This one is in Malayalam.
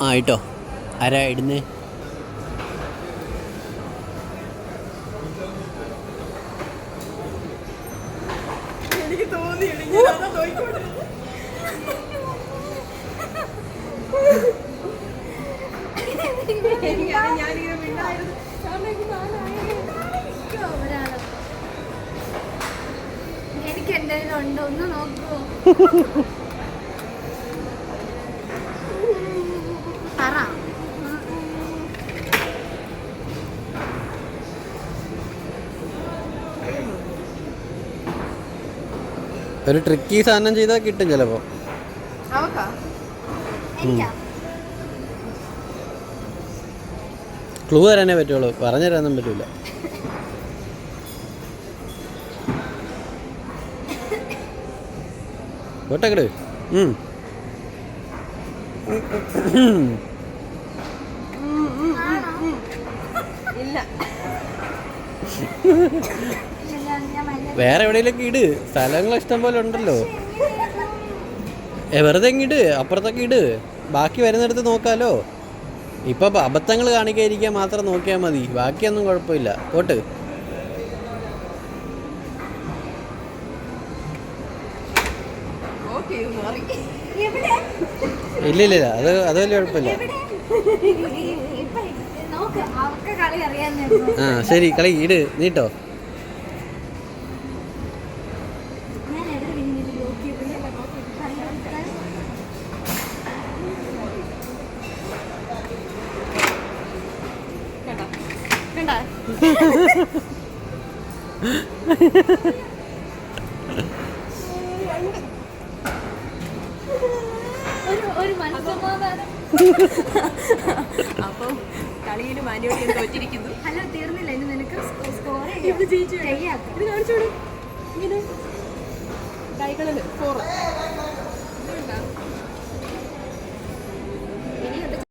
ആ ഇട്ടോ. ആരാ ഇടുന്നേ? എനിക്ക് തോന്നി എനിക്ക് എന്തെങ്കിലും ഉണ്ടോ ഒന്ന് നോക്കുവോ? പറ. ഒരു ട്രിക്കി സാധനം ചെയ്താൽ കിട്ടും ചിലപ്പോ. ക്ലൂ തരാനേ പറ്റുള്ളൂ, പറഞ്ഞു തരാനൊന്നും പറ്റൂല. പോട്ടെക്കട്. വേറെ എവിടെയെങ്കിലൊക്കെ ഇട്, സ്ഥലങ്ങൾ ഇഷ്ടം പോലെ ഉണ്ടല്ലോ. വെറുതെ ഇങ്ങോട്ട് അപ്പുറത്തൊക്കെ ഇട്, ബാക്കി വരുന്നിടത്ത് നോക്കാലോ. ഇപ്പൊ അബദ്ധങ്ങൾ കാണിക്കാതിരിക്കാൻ മാത്രം നോക്കിയാൽ മതി, ബാക്കിയൊന്നും കുഴപ്പമില്ല. പോട്ട്. ഇല്ല ഇല്ല, അത് വലിയ കുഴപ്പമില്ല. ആ ശരി, കളി ഇട്, നീട്ടോ. അപ്പം കളിയിൽ മാനുവലി തോറ്റിരിക്കുന്നു. ഹലോ, തീർന്നില്ല ഇനി നിനക്ക് സ്കോർ ഇത് കാണിച്ചോളൂ. ഇങ്ങനെ കൈകളിൽ 4